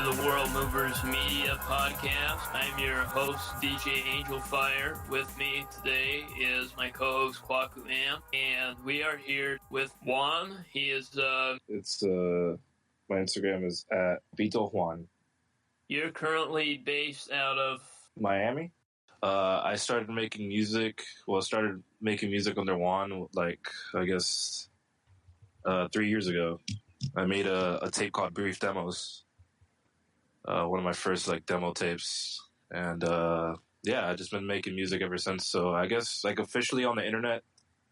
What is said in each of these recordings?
to the World Movers Media Podcast. I'm your host, DJ Angel Fire. With me today is my co-host, Kwaku Am, and we are here with Juan. He is, my Instagram is at Vito Juan. You're currently based out of Miami. I started making music under Juan, I guess, 3 years ago. I made a tape called Brief Demos. One of my first demo tapes, and I've just been making music ever since. So I guess officially on the internet,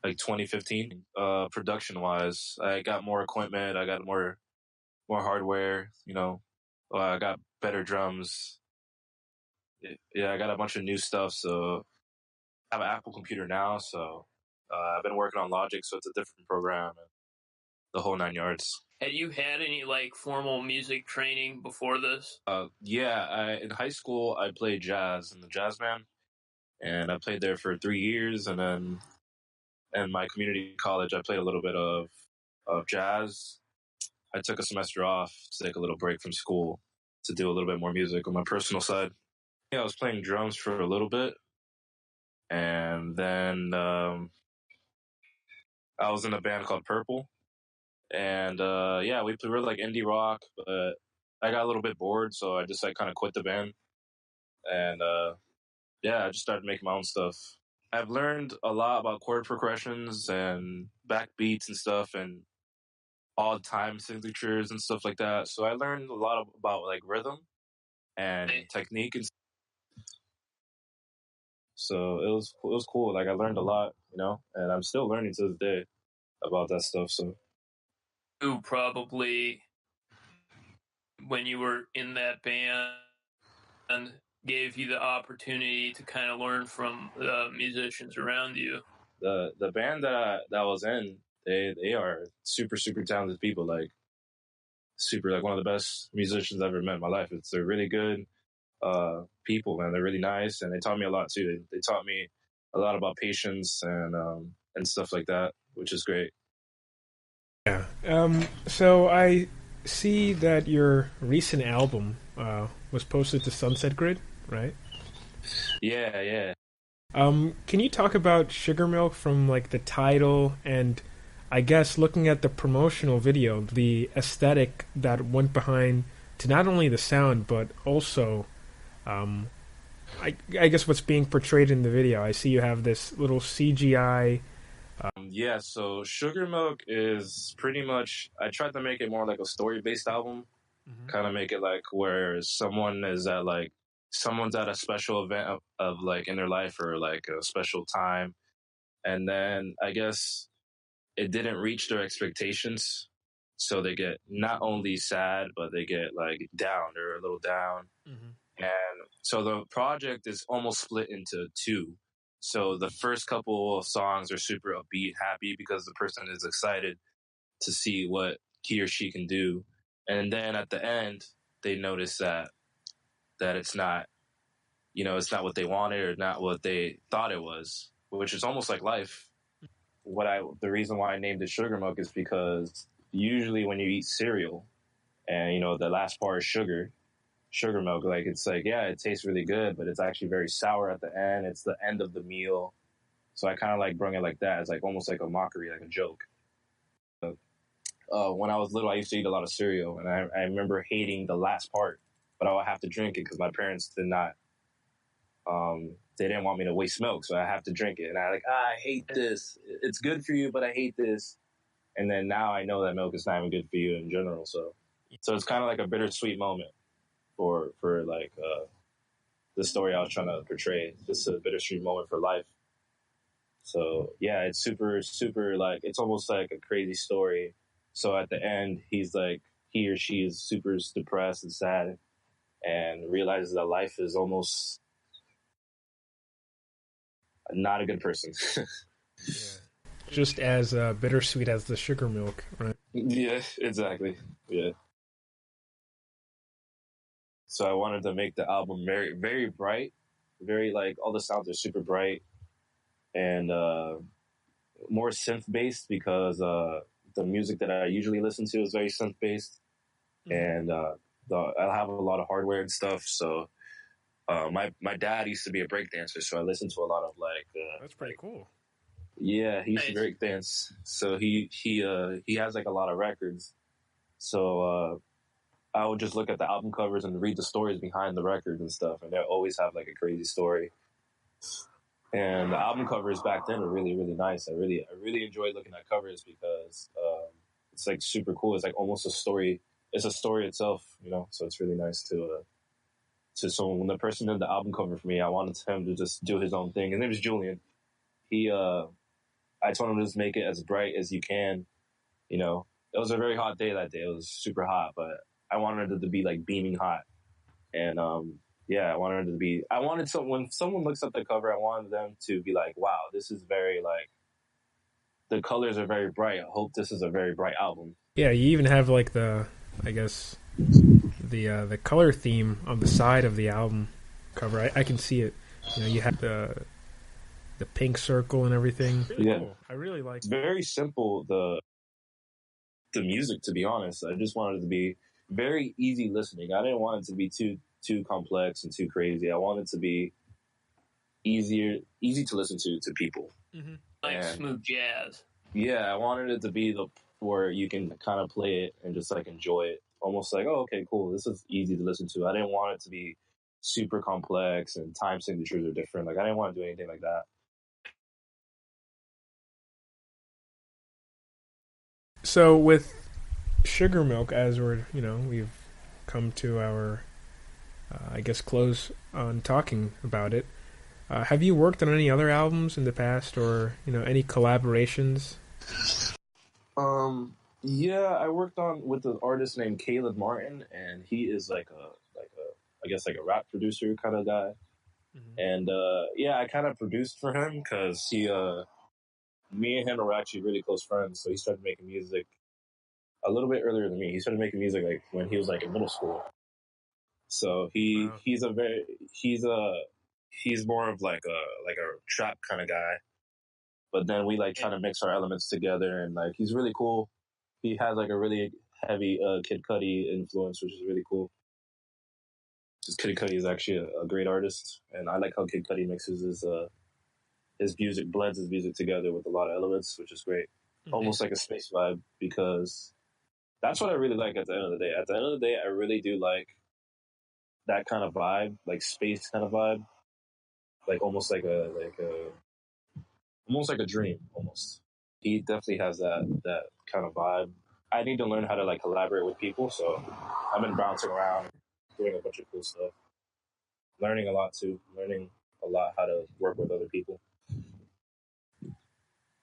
2015. Production wise, I got more equipment, I got more hardware. I got better drums. Yeah, I got a bunch of new stuff. So I have an Apple computer now, so I've been working on Logic, so it's a different program and the whole 9 yards. Had you had any formal music training before this? In high school I played jazz in the jazz band, and I played there for 3 years, and then in my community college I played a little bit of jazz. I took a semester off to take a little break from school to do a little bit more music on my personal side. Yeah, I was playing drums for a little bit, and then I was in a band called Purple. And we were indie rock, but I got a little bit bored, so I just kind of quit the band. And I just started making my own stuff. I've learned a lot about chord progressions and backbeats and stuff, and odd time signatures and stuff like that. So I learned a lot about rhythm and technique, and so it was cool. I learned a lot, and I'm still learning to this day about that stuff. So. Who probably, when you were in that band, gave you the opportunity to kind of learn from the musicians around you? The band that I was in, they are super, super talented people. Super, one of the best musicians I've ever met in my life. They're really good people, man. They're really nice, and they taught me a lot too. They taught me a lot about patience and stuff like that, which is great. Yeah. So I see that your recent album was posted to Sunset Grid, right? Yeah. Can you talk about Sugar Milk from the title and I guess looking at the promotional video, the aesthetic that went behind to not only the sound but also I guess what's being portrayed in the video. I see you have this little CGI. So Sugar Milk is pretty much, I tried to make it more like a story-based album, kind of make it where someone's at a special event of in their life, or a special time, and then I guess it didn't reach their expectations, so they get not only sad, but they get down, they're a little down. And so the project is almost split into two. So the first couple of songs are super upbeat, happy, because the person is excited to see what he or she can do. And then at the end, they notice that it's not, it's not what they wanted or not what they thought it was, which is almost like life. The reason why I named it Sugar Milk is because usually when you eat cereal and, the last part is sugar milk, it tastes really good, but it's actually very sour at the end. It's the end of the meal. So I kind of bring it like that. It's almost like a mockery, like a joke. When I was little, I used to eat a lot of cereal, and I remember hating the last part, but I would have to drink it because my parents did not, they didn't want me to waste milk, so I have to drink it. And I I hate this. It's good for you, but I hate this. And then now I know that milk is not even good for you in general. So it's kind of like a bittersweet moment for the story I was trying to portray. Just a bittersweet moment for life. So yeah, it's super, super it's almost like a crazy story. So at the end, he or she is super depressed and sad, and realizes that life is almost not a good person. Yeah. Just as bittersweet as the sugar milk, right? Yeah, exactly. Yeah. So I wanted to make the album very, very bright, very all the sounds are super bright, and more synth based, because the music that I usually listen to is very synth based, and I have a lot of hardware and stuff. So my dad used to be a breakdancer, so I listened to a lot of That's pretty cool. Yeah, he used to Nice. breakdance. So he has like a lot of records. So I would just look at the album covers and read the stories behind the records and stuff, and they always have like a crazy story. And the album covers back then were really, really nice. I really enjoyed looking at covers because it's like super cool. It's like almost a story. It's a story itself, you know. So it's really nice to. So when the person did the album cover for me, I wanted him to just do his own thing. His name is Julian. I told him to just make it as bright as you can. You know, it was a very hot day that day. It was super hot, but I wanted it to be like beaming hot. And yeah, I wanted it to be. I wanted when someone looks at the cover, I wanted them to be like, "Wow, this is very like the colors are very bright. I hope this is a very bright album." Yeah, you even have like I guess the color theme on the side of the album cover. I can see it. You know, you have the pink circle and everything. Really Yeah, cool. I really like. It's very simple. The music, to be honest, I just wanted it to be very easy listening. I didn't want it to be too complex and too crazy. I wanted it to be easy to listen to people. Mm-hmm. Like And smooth jazz. yeah, I wanted it to be where you can kind of play it and just like enjoy it, almost like, oh, okay, cool, this is easy to listen to. I didn't want it to be super complex and time signatures are different. Like I didn't want to do anything like that. So with Sugar Milk, as we've come to our, I guess, close on talking about it. Have you worked on any other albums in the past, or any collaborations? Yeah, I worked on with an artist named Caleb Martin, and he is like a I guess like a rap producer kind of guy. Mm-hmm. And yeah, I kind of produced for him because me and him are actually really close friends. So he started making music a little bit earlier than me. He started making music like when he was like in middle school. So Wow. he's more of like a trap kind of guy. But then we like try to mix our elements together, and like he's really cool. He has like a really heavy Kid Cudi influence, which is really cool. Because Kid Cudi is actually a great artist, and I like how Kid Cudi mixes his music, blends his music together with a lot of elements, which is great. Mm-hmm. Almost like a space vibe, because that's what I really like at the end of the day. At the end of the day, I really do like that kind of vibe, like space kind of vibe, like almost almost like a dream, almost. He definitely has that kind of vibe. I need to learn how to like collaborate with people, so I've been bouncing around, doing a bunch of cool stuff, learning a lot too, learning a lot how to work with other people.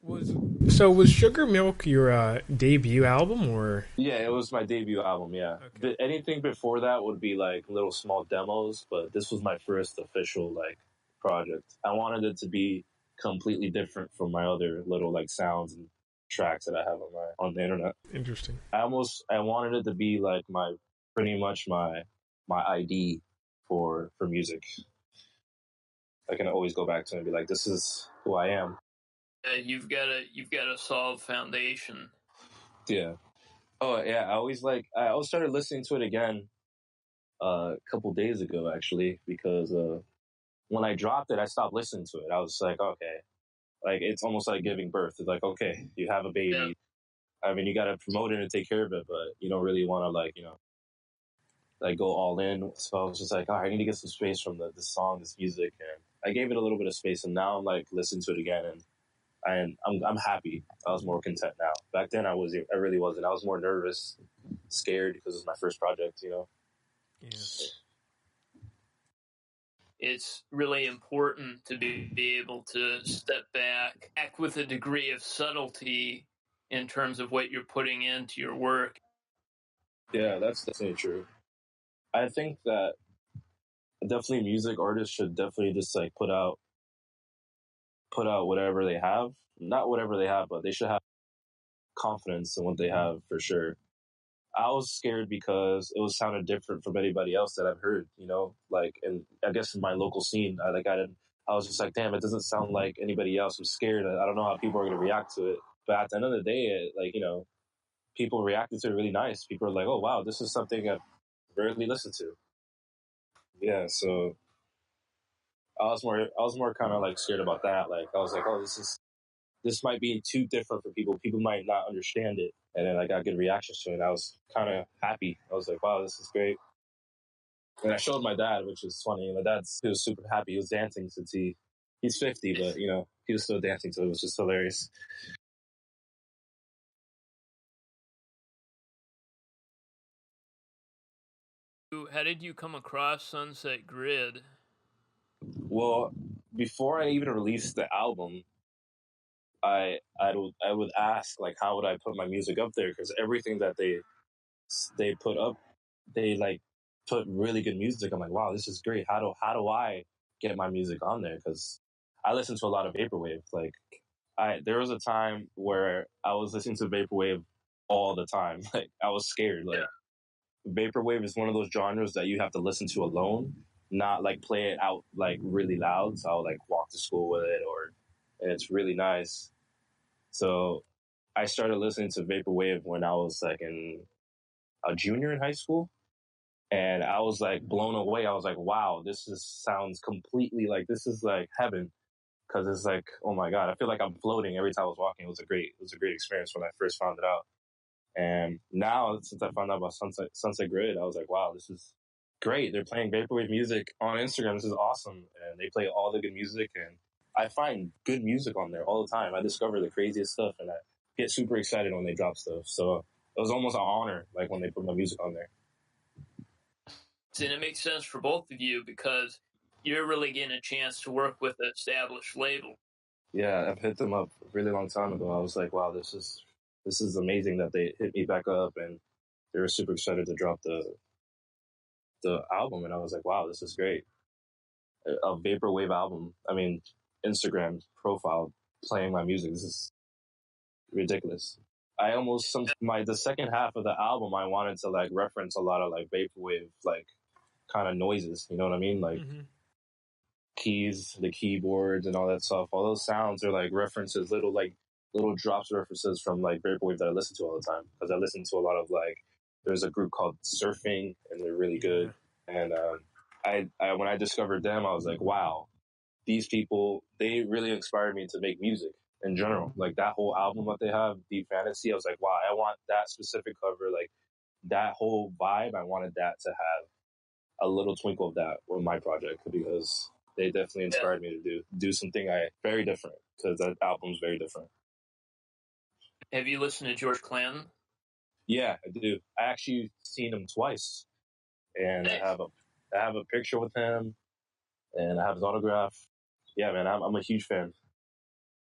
Was Sugar Milk your debut album, or? Yeah, it was my debut album. Yeah, Okay. But anything before that would be like little small demos, but this was my first official like project. I wanted it to be completely different from my other little like sounds and tracks that I have on the internet. Interesting. I wanted it to be like pretty much my ID for music. I can always go back to it and be like, this is who I am. You've got a solid foundation. Yeah. Oh yeah. I always started listening to it again a couple days ago actually, because when I dropped it, I stopped listening to it. I was like, okay, like it's almost like giving birth. It's like, okay, you have a baby. Yeah. I mean, you got to promote it and take care of it, but you don't really want to like go all in. So I was just like, I need to get some space from this song, this music, and I gave it a little bit of space. And now I'm like listening to it again, and I'm happy. I was more content now. Back then, I really wasn't. I was more nervous, scared because it was my first project. Yeah. It's really important to be able to step back, act with a degree of subtlety in terms of what you're putting into your work. Yeah, that's definitely true. I think that definitely music artists should definitely just like put out whatever they have. Not whatever they have, but they should have confidence in what they have for sure. I was scared because it was sounded different from anybody else that I've heard, like, and I guess in my local scene, I was just like, damn, it doesn't sound like anybody else. I'm scared. I don't know how people are going to react to it. But at the end of the day, people reacted to it really nice. People are like, oh, wow, this is something that rarely listen to. Yeah, so I was more kind of like scared about that. Like I was like, oh, this might be too different for people. People might not understand it. And then I got good reactions to it. And I was kind of happy. I was like, wow, this is great. And I showed my dad, which is funny. My he was super happy. He was dancing since he's 50, but he was still dancing, so it was just hilarious. How did you come across Sunset Grid? Well, before I even released the album, I would ask like how would I put my music up there, because everything that they put up, they like put really good music. I'm like, wow, this is great. How do I get my music on there? Because I listen to a lot of vaporwave. Like there was a time where I was listening to vaporwave all the time. Like I was scared. Like vaporwave is one of those genres that you have to listen to alone, not like play it out like really loud. So I'll like walk to school with it, and it's really nice. So I started listening to vaporwave when I was like in a junior in high school, and I was like blown away. I was like, wow, sounds completely like this is like heaven, because it's like, oh my god, I feel like I'm floating every time I was walking. It was a great experience when I first found it out. And now, since I found out about Sunset Grid, I was like, wow, this is great. They're playing vaporwave music on Instagram. This is awesome. And they play all the good music. And I find good music on there all the time. I discover the craziest stuff, and I get super excited when they drop stuff. So it was almost an honor, like when they put my music on there. And it makes sense for both of you because you're really getting a chance to work with an established label. Yeah, I've hit them up a really long time ago. I was like, wow, this is amazing that they hit me back up, and they were super excited to drop the album. And I was like, wow, this is great. A vaporwave album. I mean, Instagram profile playing my music. This is ridiculous. I almost the second half of the album, I wanted to like reference a lot of like vaporwave like kind of noises. You know what I mean? Like keys, the keyboards, and all that stuff. All those sounds are like references, little drops of references from like vaporwave that I listen to all the time, because I listen to a lot of like. There's a group called Surfing, and they're really good. And I when I discovered them, I was like, wow, these people, they really inspired me to make music in general. Like that whole album that they have, Deep Fantasy, I was like, wow, I want that specific cover, like that whole vibe. I wanted that to have a little twinkle of that with my project, because they definitely inspired me to do something very different, because that album's very different. Have you listened to George Clinton? Yeah, I do. I actually seen him twice, and Nice. I have a picture with him, and I have his autograph. Yeah, man, I'm a huge fan.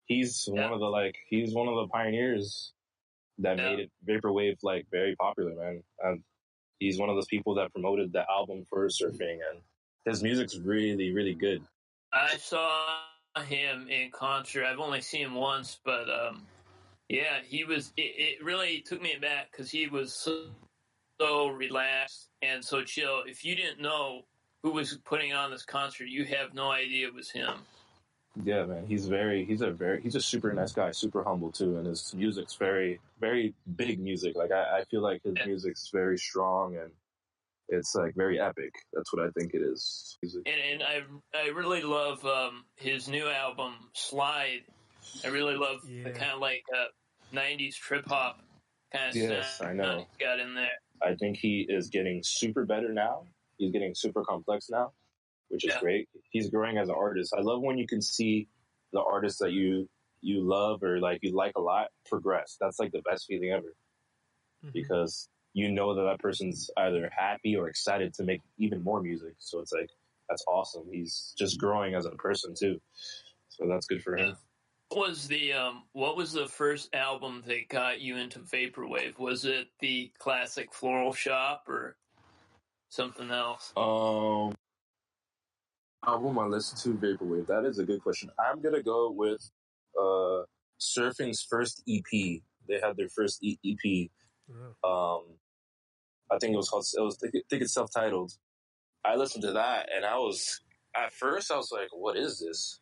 He's one of the pioneers that made it vaporwave like very popular, man. He's one of those people that promoted the album for surfing, and his music's really, really good. I saw him in concert. I've only seen him once, but yeah, he was. It really took me aback because he was so relaxed and so chill. If you didn't know who was putting on this concert, you have no idea it was him. Yeah, man, he's a super nice guy, super humble too, and his music's very, very big music. Like I feel like his music's very strong, and it's like very epic. That's what I think it is. And I really love his new album Slide. I really love the kind of like 90s trip hop kind of sound I know. He's got in there. I think he is getting super better now. He's getting super complex now, which is great. He's growing as an artist. I love when you can see the artist that you love or like you like a lot progress. That's like the best feeling ever, because you know that person's either happy or excited to make even more music. So it's like, that's awesome. He's just growing as a person too. So that's good for him. What was the first album that got you into vaporwave? Was it the classic Floral Shop or something else? Album I listened to vaporwave. That is a good question. I'm gonna go with Surfing's first EP. They had their first EP. I think I think it's self-titled. I listened to that, and at first I was like, what is this?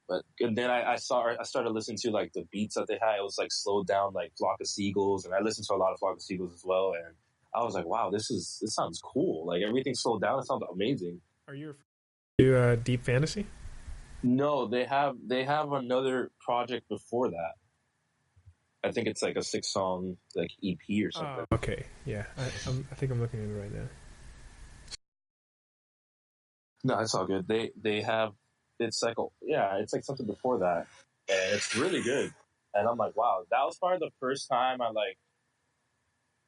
But then I started listening to like the beats that they had. It was like slowed down, like Flock of Seagulls, and I listened to a lot of Flock of Seagulls as well. And I was like, wow, this sounds cool. Like everything slowed down. It sounds amazing. Are you referring to Deep Fantasy? No, they have another project before that. I think it's like a 6-song like EP or something. Okay, yeah, I think I'm looking at it right now. No, it's all good. They have it's like it's like something before that, and it's really good. And I'm like, wow, that was probably the first time I like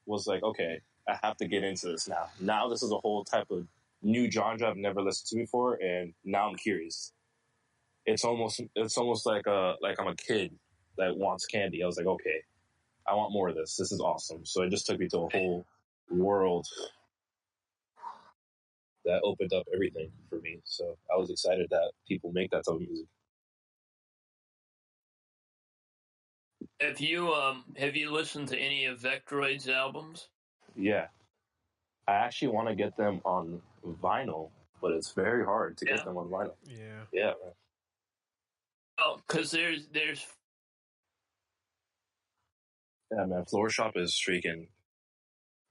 was like, okay, I have to get into this now. Now this is a whole type of new genre I've never listened to before, and now I'm curious. It's almost like I'm a kid that wants candy. I was like, okay, I want more of this. This is awesome. So it just took me to a whole world that opened up everything for me. So I was excited that people make that type of music. Have you listened to any of Vectroid's albums? Yeah, I actually want to get them on vinyl, but it's very hard to get them on vinyl. Yeah, man. Oh, because there's Yeah, man. Floor Shop is freaking.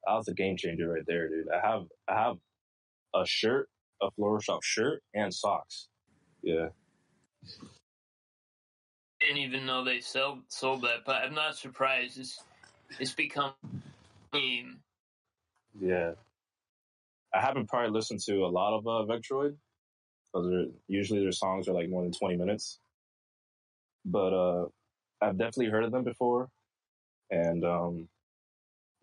That was a game changer right there, dude. I have a shirt, a Floor Shop shirt, and socks. Yeah. didn't even know they sold that, but I'm not surprised. It's become a meme. Yeah. I haven't probably listened to a lot of Vectroid because usually their songs are like more than 20 minutes. But I've definitely heard of them before, and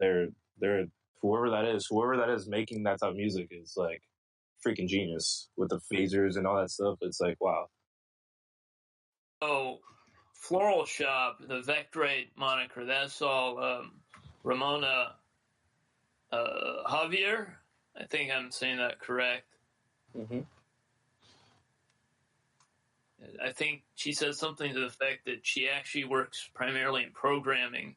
they're they're whoever that is making that type of music is like freaking genius with the phasers and all that stuff. It's like wow. Oh, Floral Shop, the Vectroid moniker. That's all Ramona Javier. I think I'm saying that correct. Mm-hmm. I think she said something to the effect that she actually works primarily in programming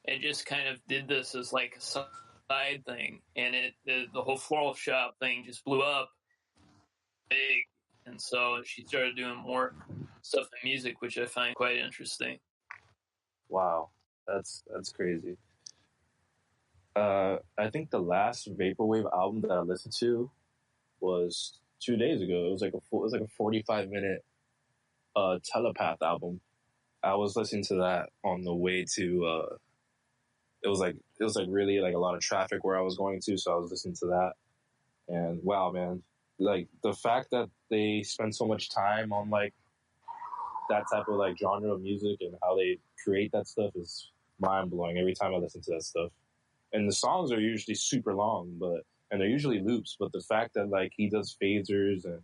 and just kind of did this as like a side thing. And the whole Floral Shop thing just blew up big. And so she started doing more stuff in music, which I find quite interesting. Wow, that's crazy. I think the last vaporwave album that I listened to was 2 days ago. It was like a 45-minute Telepath album. I was listening to that on the way to. It was like really like a lot of traffic where I was going to, so I was listening to that. And wow, man, like the fact that they spend so much time on like that type of like genre of music and how they create that stuff is mind blowing every time I listen to that stuff. And the songs are usually super long, and they're usually loops. But the fact that like he does phasers and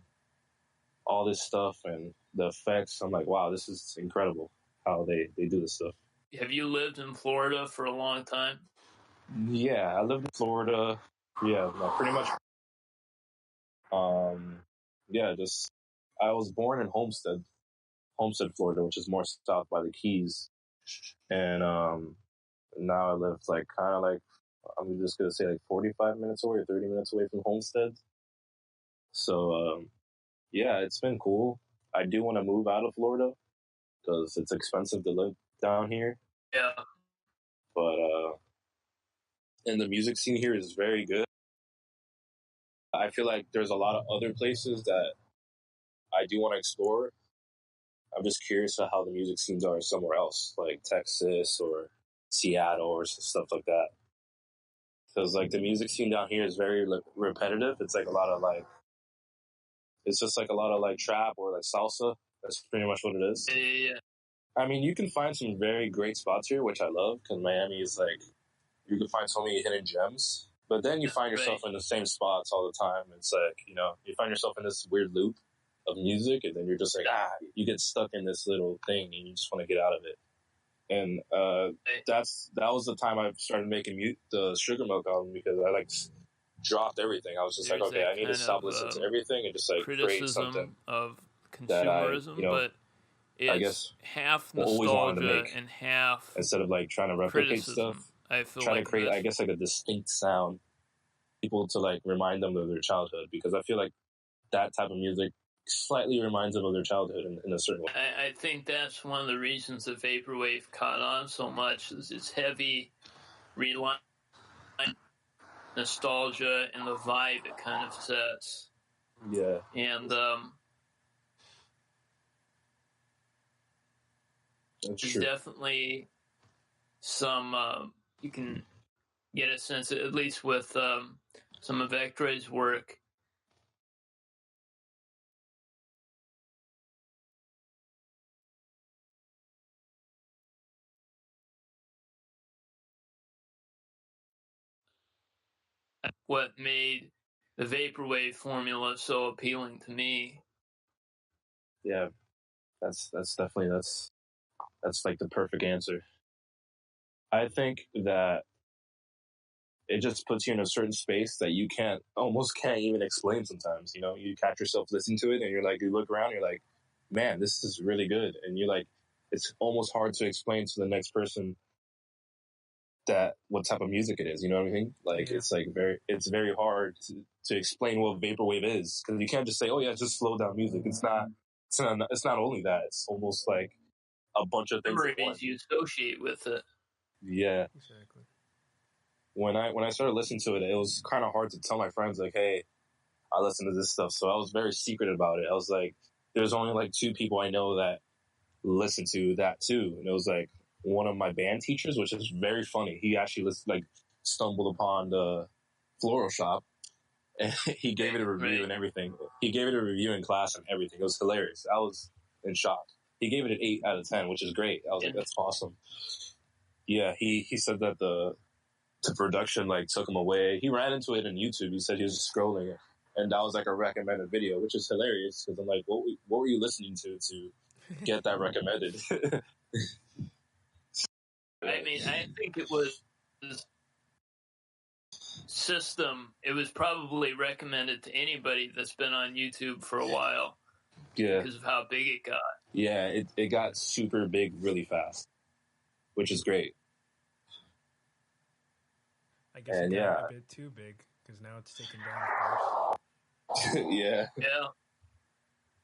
all this stuff and the effects, I'm like, wow, this is incredible how they do this stuff. Have you lived in Florida for a long time? Yeah, I lived in Florida. Yeah, pretty much. Yeah, just I was born in Homestead, Florida, which is more south by the Keys, and now I live like kind of like I'm just gonna say like 45 minutes away or 30 minutes away from Homestead. So yeah, it's been cool. I do want to move out of Florida because it's expensive to live down here. Yeah. But and the music scene here is very good. I feel like there's a lot of other places that I do want to explore. I'm just curious about how the music scenes are somewhere else, like Texas or Seattle or stuff like that. Because like the music scene down here is very repetitive. It's like a lot of like, it's just like a lot of like trap or like salsa. That's pretty much what it is. Yeah. I mean, you can find some very great spots here, which I love because Miami is like, you can find so many hidden gems. But then you find yourself in the same spots all the time. It's like, you find yourself in this weird loop of music, and then you're just like, you get stuck in this little thing, and you just want to get out of it. And that was the time I started making the Sugar Milk album because I like dropped everything. I was just like, okay, I need to stop listening to everything and just like create something of that consumerism, but it's I guess half always wanted to nostalgia make and half instead of like trying to replicate stuff. I feel trying like to create, I guess, like a distinct sound, people to like remind them of their childhood because I feel like that type of music slightly reminds them of their childhood in a certain way. I think that's one of the reasons the vaporwave caught on so much is its heavy reliance nostalgia and the vibe it kind of sets. Yeah. And there's definitely some, you can get a sense, at least with some of Vectroid's work, what made the vaporwave formula so appealing to me. Yeah, that's definitely that's like the perfect answer. I think that it just puts you in a certain space that you almost can't even explain sometimes. You know, you catch yourself listening to it and you're like, you look around, you're like, man, this is really good. And you're like, it's almost hard to explain to the next person that what type of music it is. You know what I mean? Like, it's like it's very hard to explain what vaporwave is, because you can't just say, oh yeah, it's just slow down music. It's not only that. It's almost like a bunch of things. Memories you associate with it. Yeah. Exactly. When I started listening to it, it was kind of hard to tell my friends, like, hey, I listen to this stuff. So I was very secret about it. I was like, there's only like 2 people I know that listen to that too. And it was like one of my band teachers, which is very funny. He actually stumbled upon the Floral Shop, and he gave it a review and everything. He gave it a review in class and everything. It was hilarious. I was in shock. He gave it an 8 out of 10, which is great. I was like, that's awesome. Yeah, he said that the production took him away. He ran into it on YouTube. He said he was scrolling it, and that was like a recommended video, which is hilarious, because I'm like, what were you listening to get that recommended? I mean, I think it was System. It was probably recommended to anybody that's been on YouTube for a while. Yeah, because of how big it got. Yeah, it got super big really fast, which is great. I guess it got a bit too big, because now it's taken down, of course. Yeah.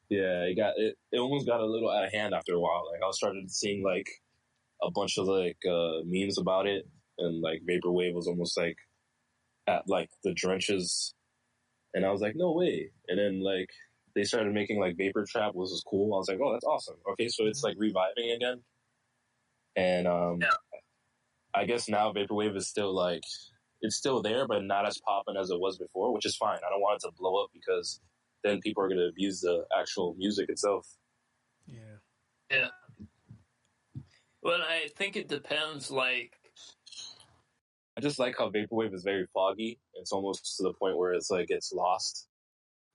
It almost got a little out of hand after a while. Like, I started seeing a bunch of memes about it, and vaporwave was almost at the drenches, and I was like, no way. And then they started making vapor trap, which was cool. I was like, oh, that's awesome. Okay, so it's reviving again, and I guess now vaporwave is still it's still there, but not as popping as it was before, which is fine. I don't want it to blow up, because then people are going to abuse the actual music itself. Yeah. Well, I think it depends. I just like how vaporwave is very foggy. It's almost to the point where it's gets lost.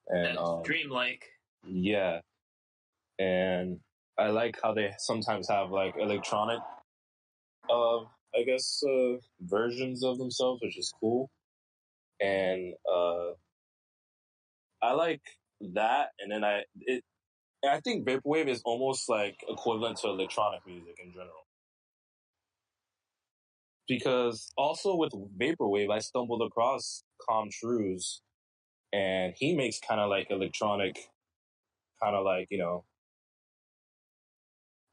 And dreamlike. Yeah. And I like how they sometimes have electronic I guess versions of themselves, which is cool. And I like that. And then I think vaporwave is almost equivalent to electronic music in general. Because also with vaporwave, I stumbled across Com Trues, and he makes kind of electronic, kind of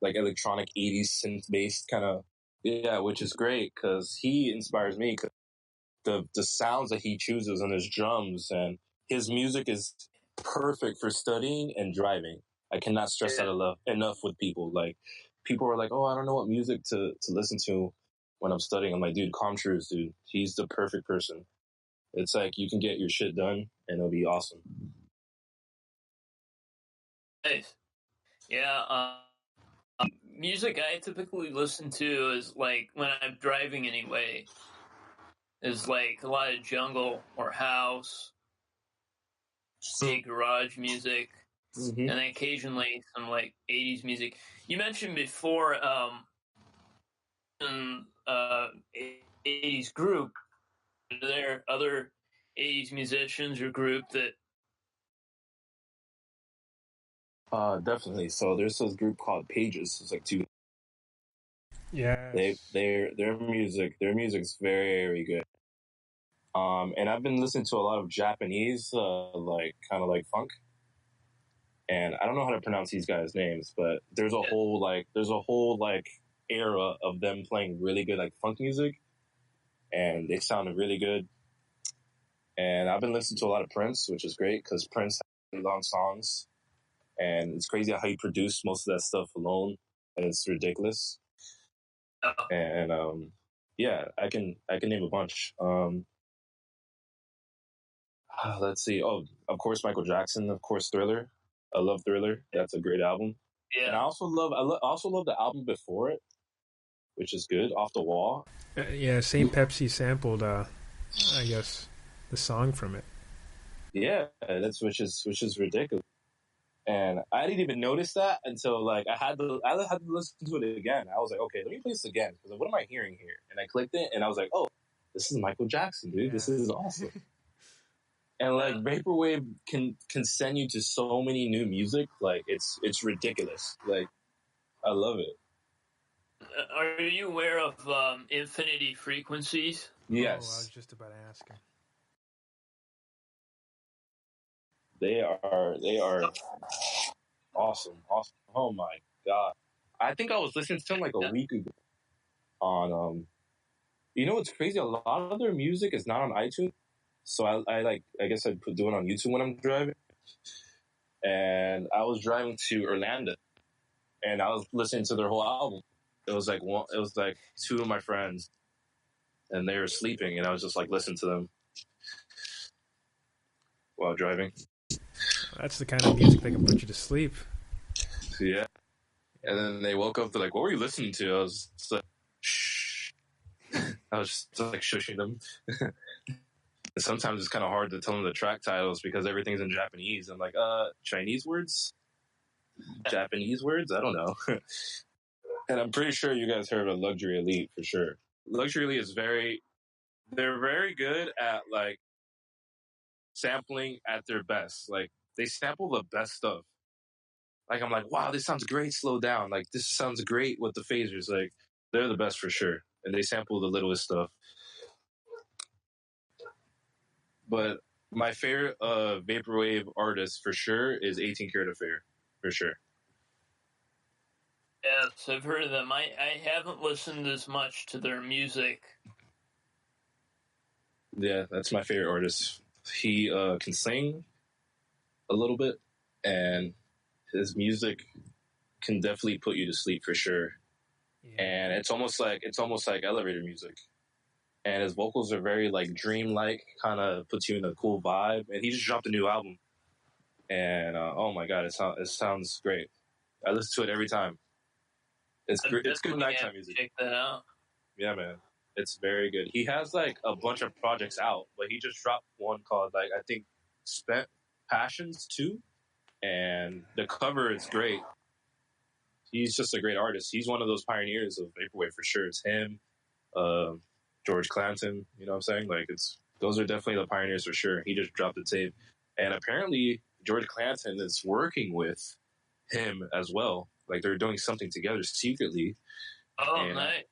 electronic 80s synth based kind of, which is great, because he inspires me. Cause the sounds that he chooses on his drums, and his music is perfect for studying and driving. I cannot stress that enough with people. People are like, oh, I don't know what music to listen to when I'm studying. I'm like, dude, Com Trues, dude. He's the perfect person. It's you can get your shit done, and it'll be awesome. Nice. Yeah. Music I typically listen to is when I'm driving anyway, is a lot of jungle or house, garage music, and then occasionally some 80s music. You mentioned before 80s group. Are there other 80s musicians or group that? Definitely. So there's this group called Pages. It's 2. Yeah. Their music's very good. And I've been listening to a lot of Japanese, kind of funk. And I don't know how to pronounce these guys' names, but there's a whole era of them playing really good funk music, and they sounded really good. And I've been listening to a lot of Prince, which is great because Prince has really long songs, and it's crazy how he produced most of that stuff alone, and it's ridiculous. And yeah, I can name a bunch. Let's see. Oh, of course, Michael Jackson. Of course, Thriller. I love Thriller. That's a great album. Yeah. And I also love the album before it, which is good. Off the Wall. Yeah, Saint Pepsi sampled, I guess, the song from it. Yeah, that's which is ridiculous. And I didn't even notice that until like I had to listen to it again. I was like, okay, let me play this again because what am I hearing here? And I clicked it, and I was like, oh, this is Michael Jackson, dude. This is awesome. And like vaporwave can send you to so many new music. Like it's ridiculous. Like I love it. Are you aware of infinity frequencies? Yes. Oh, I was just about to ask him. They are awesome. Oh my god! I think I was listening to them like a week ago on You know what's crazy? A lot of their music is not on iTunes, so I guess I do it on YouTube when I'm driving. And I was driving to Orlando, and I was listening to their whole album. It was like two of my friends, and they were sleeping, and I was just like listening to them while driving. That's the kind of music that can put you to sleep. Yeah. And then they woke up. They're like, "What were you listening to?" I was just like, "Shh." I was just like shushing them. And sometimes it's kind of hard to tell them the track titles because everything's in Japanese. I'm like, Chinese words, Japanese words. I don't know. And I'm pretty sure you guys heard of Luxury Elite for sure. Luxury Elite they're very good at like sampling at their best. Like they sample the best stuff. Like I'm like, wow, this sounds great. Slow down. Like this sounds great with the phasers. Like they're the best for sure. And they sample the littlest stuff. But my favorite vaporwave artist for sure is 18 Karat Affair, for sure. Yes, I've heard of them. I haven't listened as much to their music. Yeah, that's my favorite artist. He can sing a little bit, and his music can definitely put you to sleep for sure. Yeah. And it's almost like elevator music. And his vocals are very like dreamlike, kind of puts you in a cool vibe. And he just dropped a new album, and oh my god, it sounds great. I listen to it every time. It's good nighttime music. Check that out. Yeah, man, it's very good. He has like a bunch of projects out, but he just dropped one called like I think Spent Passions 2, and the cover is great. He's just a great artist. He's one of those pioneers of vaporwave for sure. It's him, George Clanton. You know what I'm saying? Like those are definitely the pioneers for sure. He just dropped the tape, and apparently George Clanton is working with him as well. Like they're doing something together secretly. Oh, and, nice.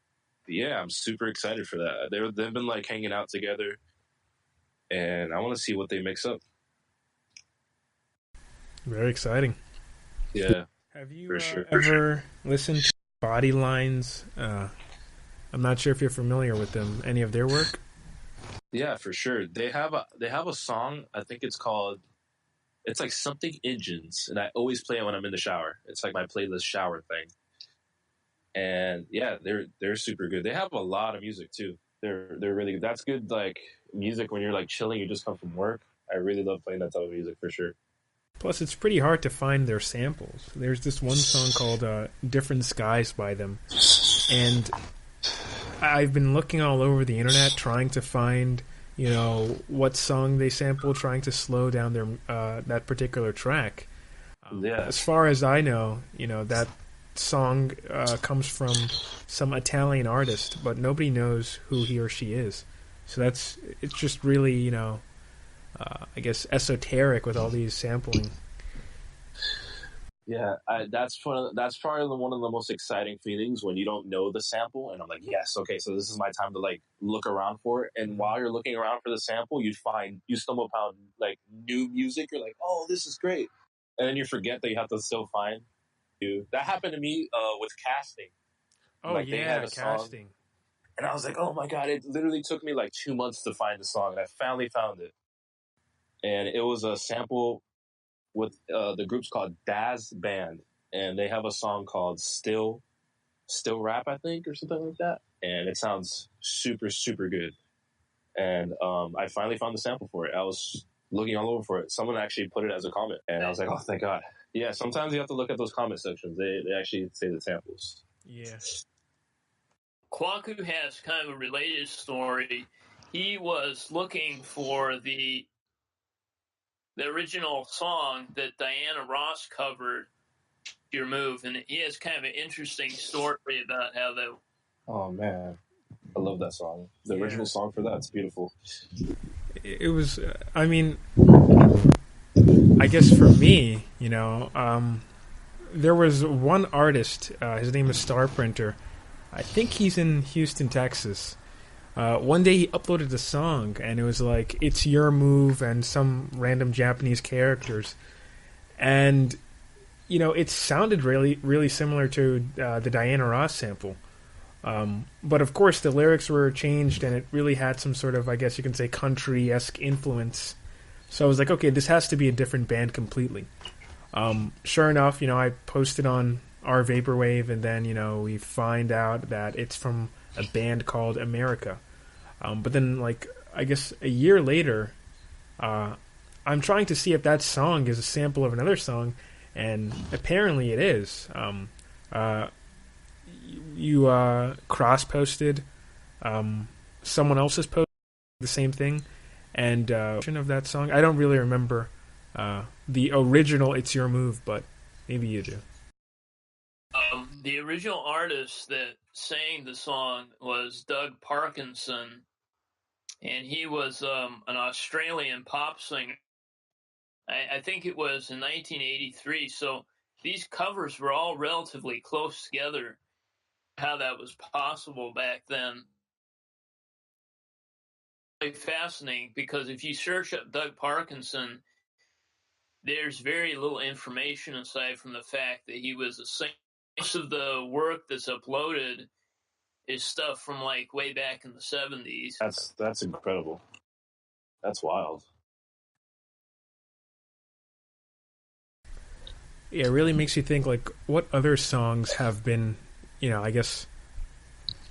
Yeah, I'm super excited for that. They've been like hanging out together, and I want to see what they mix up. Very exciting. Yeah. Have you ever listened to Body Lines? I'm not sure if you're familiar with them. Any of their work? Yeah, for sure. They have a song. I think it's called. It's like something engines, and I always play it when I'm in the shower. It's like my playlist shower thing. And yeah, they're super good. They have a lot of music too. They're really good. That's good like music when you're like chilling. You just come from work. I really love playing that type of music for sure. Plus, it's pretty hard to find their samples. There's this one song called Different Skies by them. And I've been looking all over the internet trying to find, what song they sample, trying to slow down their that particular track. Yeah. As far as I know, that song comes from some Italian artist, but nobody knows who he or she is. So it's just really, I guess esoteric with all these sampling. Yeah, that's probably one of the most exciting feelings when you don't know the sample, and I'm like, yes, okay, so this is my time to like look around for it. And while you're looking around for the sample, you stumble upon like new music. You're like, oh, this is great, and then you forget that you have to still find. That happened to me with casting. Oh like, yeah, they had a casting. Song, and I was like, oh my god, it literally took me like 2 months to find the song, and I finally found it. and it was a sample with the group's called Daz Band, and they have a song called Still Rap, I think, or something like that, and it sounds super super good. And I finally found the sample for it. I was looking all over for it. Someone actually put it as a comment, and I was like, oh, thank God. Yeah, sometimes you have to look at those comment sections. They actually say the samples. Yeah. Kwaku has kind of a related story. He was looking for the original song that Diana Ross covered, Your Move, and he has kind of an interesting story about how that. Oh man, I love that song. The Yeah. original song for that's beautiful. It was, I mean, I guess for me, there was one artist, his name is Star Printer. I think he's in Houston, Texas. One day he uploaded a song, and it was like, It's Your Move, and some random Japanese characters. And, it sounded really, really similar to the Diana Ross sample. But of course, the lyrics were changed, and it really had some sort of, I guess you can say, country-esque influence. So I was like, okay, this has to be a different band completely. Sure enough, I posted on our Vaporwave, and then, we find out that it's from a band called America. But then, like, I guess a year later, I'm trying to see if that song is a sample of another song, and apparently it is. You cross-posted someone else's post, the same thing, and of that song. I don't really remember the original It's Your Move, but maybe you do. The original artist that sang the song was Doug Parkinson, and he was an Australian pop singer. I think it was in 1983, so these covers were all relatively close together. How that was possible back then. Really fascinating, because if you search up Doug Parkinson, there's very little information aside from the fact that he was a singer. Most of the work that's uploaded is stuff from like way back in the 70s. That's incredible. That's wild. Yeah, it really makes you think, like, what other songs have been, I guess,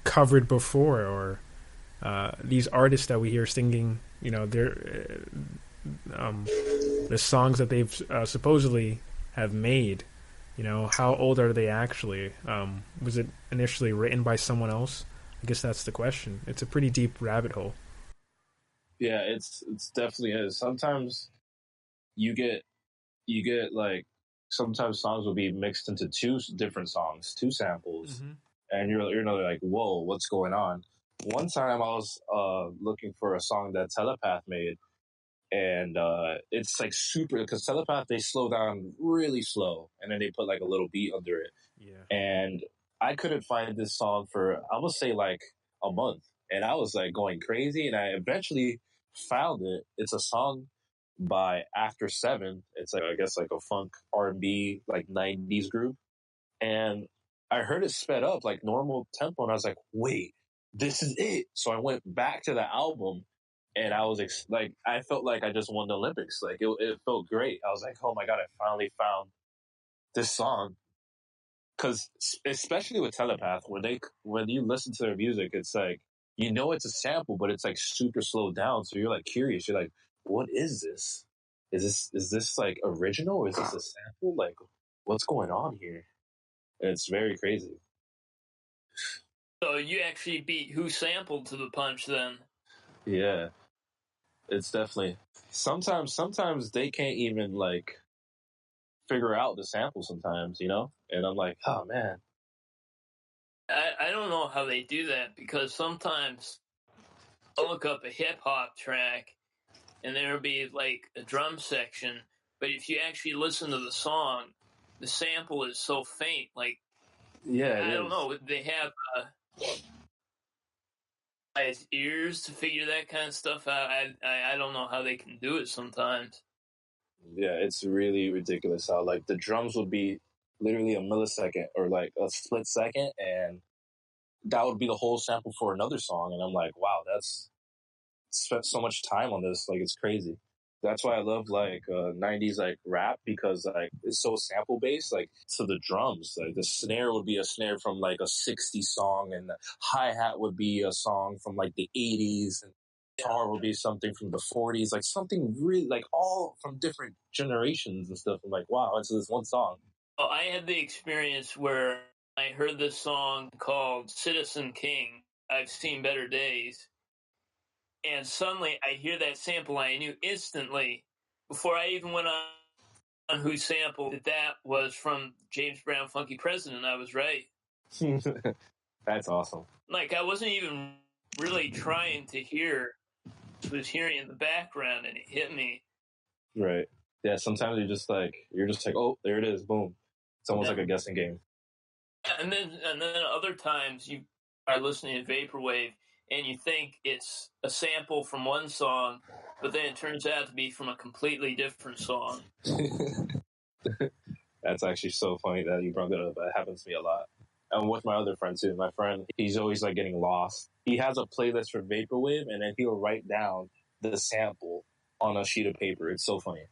covered before, or these artists that we hear singing, their the songs that they've supposedly have made. How old are they actually? Was it initially written by someone else? I guess that's the question. It's a pretty deep rabbit hole. Yeah, it's definitely is. Sometimes you get like sometimes songs will be mixed into two different songs, two samples, and you're like, whoa, what's going on? One time I was looking for a song that Telepath made, and it's like super, because Telepath, they slow down really slow, and then they put like a little beat under it. Yeah. And I couldn't find this song for, I would say, like a month, and I was like going crazy, and I eventually found it. It's a song by After Seven. It's like, I guess, like a funk R&B like 90s group, and I heard it sped up like normal tempo, and I was like, wait, this is it. So I went back to the album, and I was like, I felt like I just won the Olympics. Like it felt great. I was like, oh my God, I finally found this song. Because especially with Telepath, when you listen to their music, it's like, it's a sample, but it's like super slowed down. So you're like curious. You're like, what is this? Is this like original, or is this a sample? Like, what's going on here? And it's very crazy. So you actually beat Who Sampled to the punch then. Yeah, it's definitely, sometimes they can't even like figure out the sample sometimes, and I'm like, oh man. I don't know how they do that, because sometimes I'll look up a hip hop track and there'll be like a drum section, but if you actually listen to the song, the sample is so faint. Like, Yeah, I don't know. They have ears to figure that kind of stuff out. I don't know how they can do it sometimes. Yeah, it's really ridiculous how like the drums would be literally a millisecond or like a split second, and that would be the whole sample for another song. And I'm like, wow, that's spent so much time on this. Like, it's crazy. That's why I love like 90s like rap, because like it's so sample based. Like to the drums, like the snare would be a snare from like a '60s song, and the hi hat would be a song from like the '80s, and guitar would be something from the '40s, like something really like all from different generations and stuff. I'm like, wow, it's this one song. Well, I had the experience where I heard this song called Citizen King, I've Seen Better Days. And suddenly I hear that sample, and I knew instantly, before I even went on who sampled, that was from James Brown Funky President. I was right. That's awesome. Like, I wasn't even really trying to hear, I was hearing in the background, and it hit me. Right. Yeah, sometimes you're just like, oh, there it is, boom. It's almost like a guessing game. And then other times you are listening to Vaporwave, and you think it's a sample from one song, but then it turns out to be from a completely different song. That's actually so funny that you brought that up. That happens to me a lot. And with my other friend too. My friend, he's always like getting lost. He has a playlist for Vaporwave, and then he'll write down the sample on a sheet of paper. It's so funny.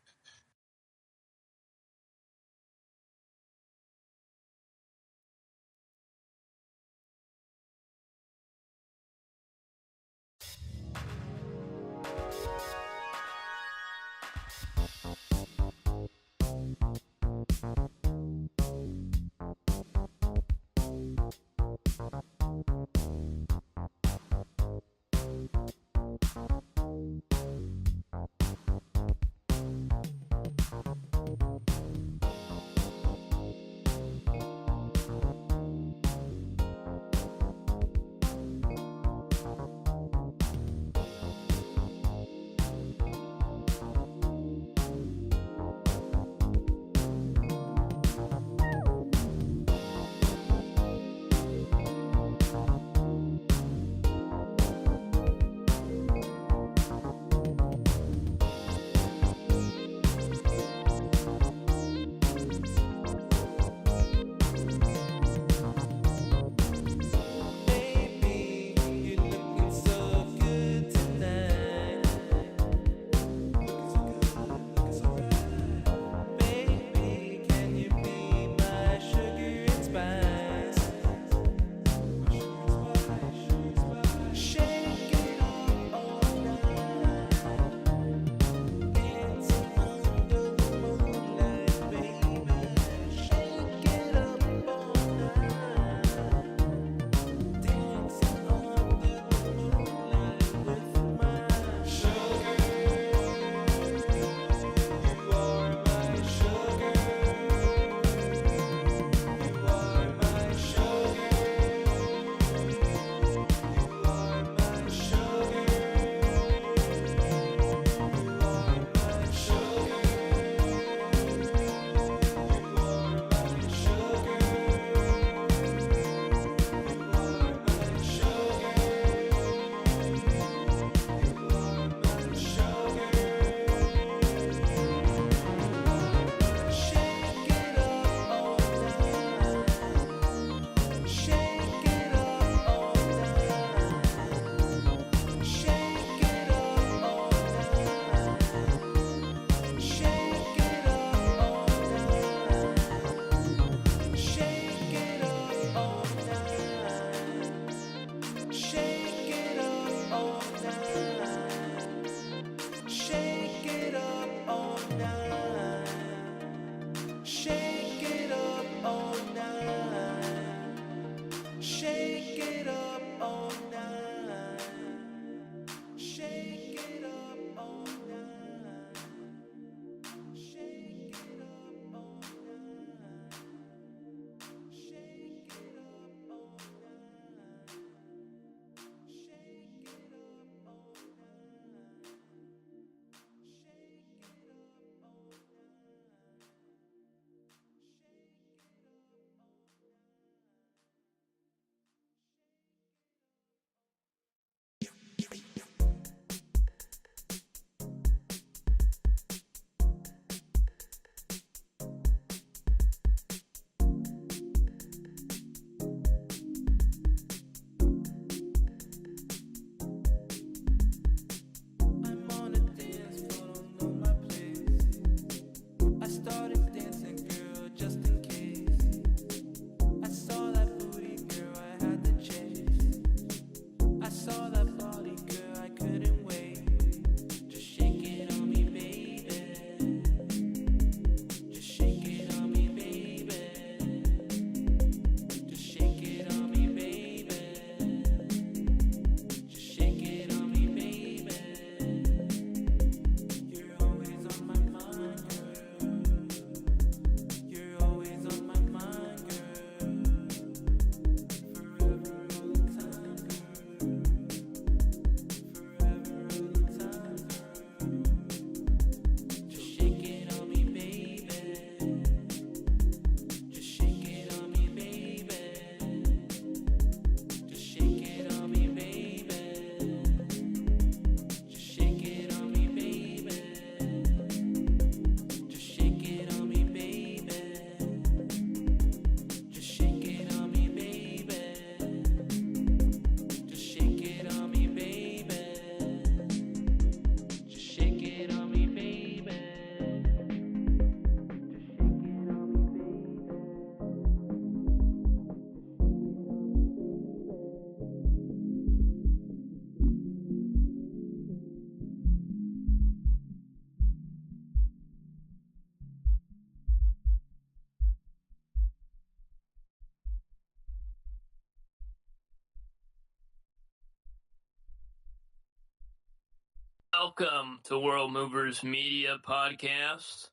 Welcome to World Movers Media Podcast.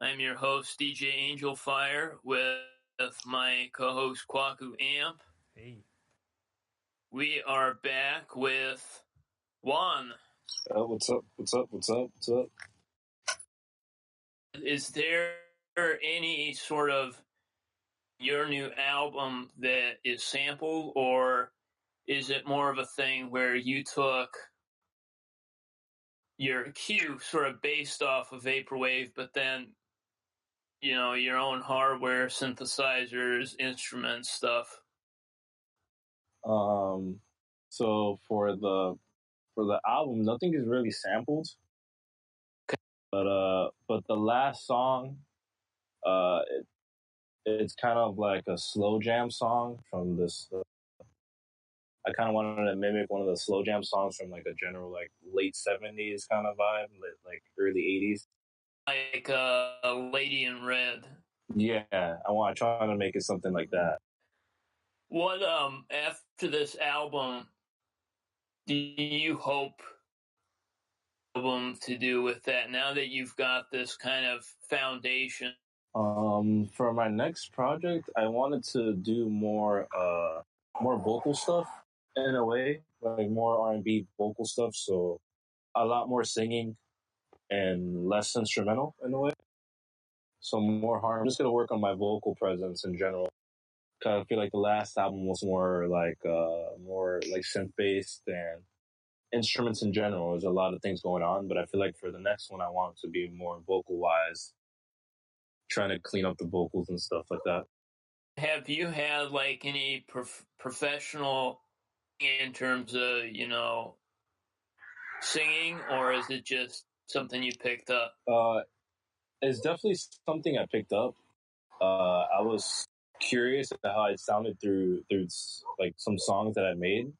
I'm your host, DJ Angel Fire, with my co-host, Kwaku Amp. Hey. We are back with Juan. What's up? Is there any sort of your new album that is sampled, or is it more of a thing where you took your cue sort of based off of Vaporwave, but then, you know, your own hardware, synthesizers, instruments, stuff? So for the album, nothing is really sampled. But the last song, it's kind of like a slow jam song from this. I kind of wanted to mimic one of the slow jam songs from like a general like late 70s kind of vibe, like early 80s. Like Lady in Red. Yeah, I try to make it something like that. What after this album do you hope album to do with that, now that you've got this kind of foundation? For my next project, I wanted to do more vocal stuff in a way, like more R&B vocal stuff. So a lot more singing and less instrumental in a way. So more harm. I'm just gonna work on my vocal presence in general. Cause I feel like the last album was more like synth based and instruments in general. There's a lot of things going on, but I feel like for the next one, I want it to be more vocal wise, trying to clean up the vocals and stuff like that. Have you had like any professional in terms of, you know, singing, or is it just something you picked up? It's definitely something I picked up. I was curious about how it sounded through like some songs that I made,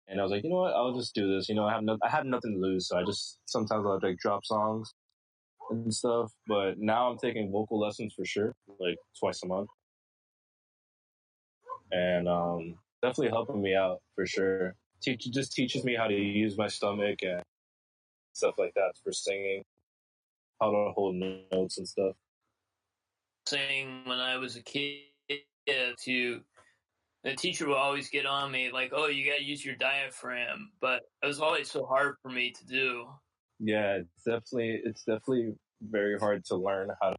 and I was like, you know what, I'll just do this. You know, I have nothing to lose, so I just sometimes I'll like drop songs and stuff. But now I'm taking vocal lessons for sure, like twice a month, and definitely helping me out for sure. Just teaches me how to use my stomach and stuff like that for singing, how to hold notes and stuff. Sing when I was a kid, to the teacher would always get on me like, oh, you got to use your diaphragm, but it was always so hard for me to do. Yeah, it's definitely very hard to learn how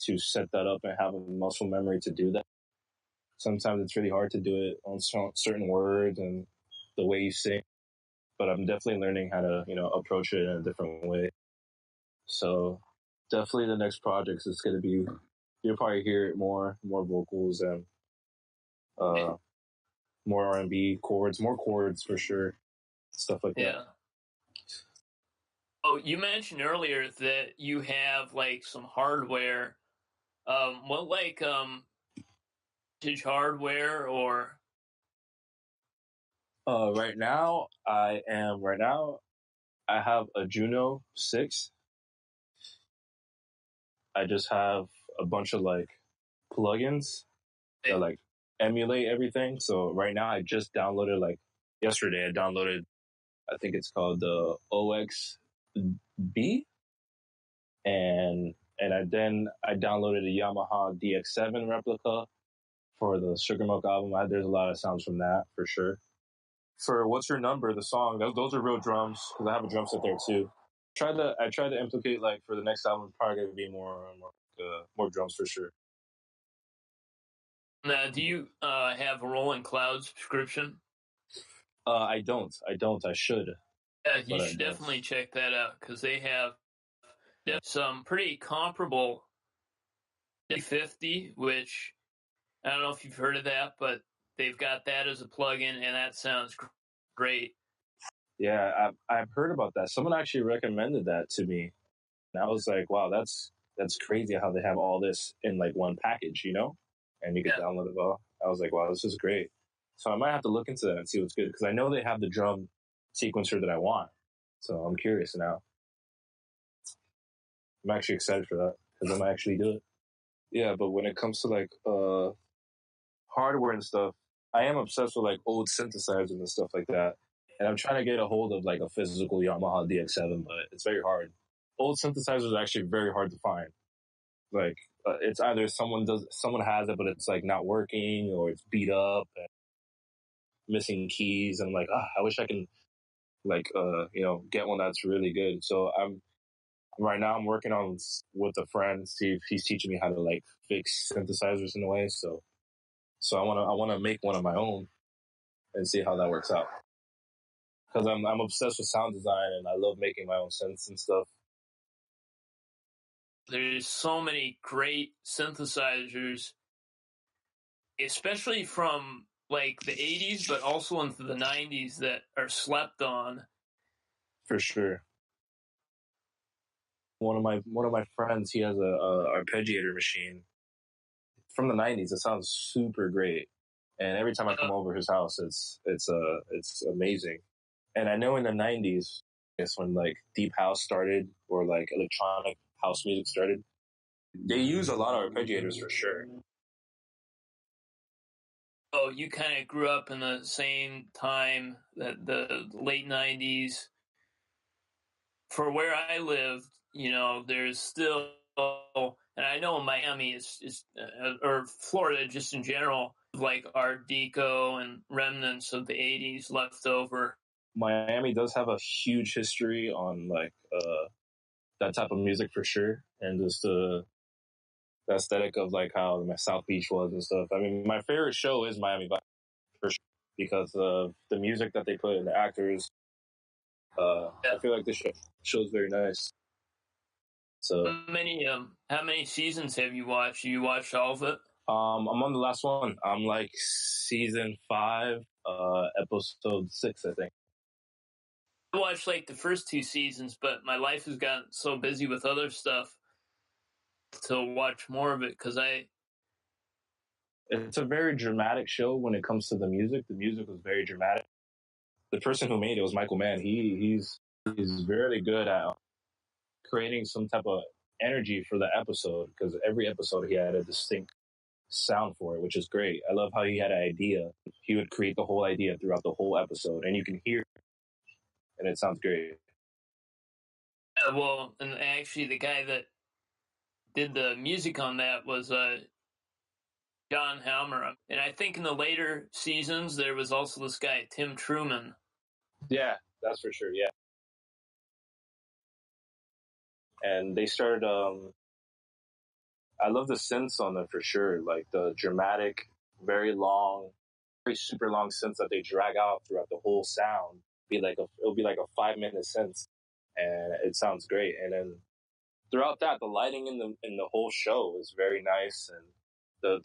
to set that up and have a muscle memory to do that. Sometimes it's really hard to do it on certain words and the way you sing, but I'm definitely learning how to, you know, approach it in a different way. So definitely the next project is going to be, you'll probably hear it more vocals and more R&B chords, more chords for sure, stuff like that. Oh, you mentioned earlier that you have like some hardware. What like vintage hardware or? Right now I have a Juno 6. I just have a bunch of like plugins that like emulate everything. So right now I just downloaded, like yesterday I downloaded, I think it's called the OXB, and I downloaded a Yamaha DX7 replica for the Sugar Milk album. There's a lot of sounds from that for sure. For What's Your Number, the song, those are real drums because I have a drum set there too. I tried to implicate, like, for the next album, probably going to be more drums for sure. Now, do you have a Rolling Cloud subscription? I don't. I should. Yeah, you should definitely check that out because they have some pretty comparable 50, which I don't know if you've heard of that, but they've got that as a plugin, and that sounds great. Yeah, I've heard about that. Someone actually recommended that to me, and I was like, "Wow, that's crazy how they have all this in like one package, you know?" And you can download it all. I was like, "Wow, this is great." So I might have to look into that and see what's good because I know they have the drum sequencer that I want. So I'm curious now. I'm actually excited for that because I might actually do it. Yeah, but when it comes to like hardware and stuff, I am obsessed with like old synthesizers and stuff like that. And I'm trying to get a hold of like a physical Yamaha DX7, but it's very hard. Old synthesizers are actually very hard to find. Like it's either someone has it, but it's like not working, or it's beat up and missing keys. And I'm like, I wish I can like get one that's really good. So I'm working on with a friend, see if he's teaching me how to like fix synthesizers in a way. So I wanna make one of my own and see how that works out. Because I'm obsessed with sound design and I love making my own synths and stuff. There's so many great synthesizers, especially from like the 80s, but also into the 90s that are slept on. For sure. One of my friends, he has a arpeggiator machine from the 90s. It sounds super great. And every time I come over his house, it's amazing. And I know in the 90s, it's when like deep house started, or like electronic house music started. They use a lot of arpeggiators for sure. Oh, you kind of grew up in the same time, that the late 90s. For where I lived, there's still, and I know Miami is or Florida just in general, like Art Deco and remnants of the 80s left over. Miami does have a huge history on like that type of music for sure, and just the aesthetic of like how my South Beach was and stuff. I mean, my favorite show is Miami Vice for sure, because of the music that they put in, the actors. I feel like the show is very nice. So how many seasons have you watched? You watched all of it? I'm on the last one. I'm like season 5, episode 6, I think. I watched like the first 2 seasons, but my life has gotten so busy with other stuff to watch more of it because it's a very dramatic show when it comes to the music. The music was very dramatic. The person who made it was Michael Mann. He's very good at creating some type of energy for the episode, because every episode he had a distinct sound for it, which is great. I love how he had an idea. He would create the whole idea throughout the whole episode, and you can hear it, and it sounds great. well, and actually the guy that did the music on that was John Helmer. And I think in the later seasons, there was also this guy, Tim Truman. Yeah, that's for sure, yeah. And they started, I love the synths on them for sure, like the dramatic, very long, very super long synths that they drag out throughout the whole sound. It'll be like a 5-minute synth, and it sounds great. And then throughout that, the lighting in the whole show is very nice, and the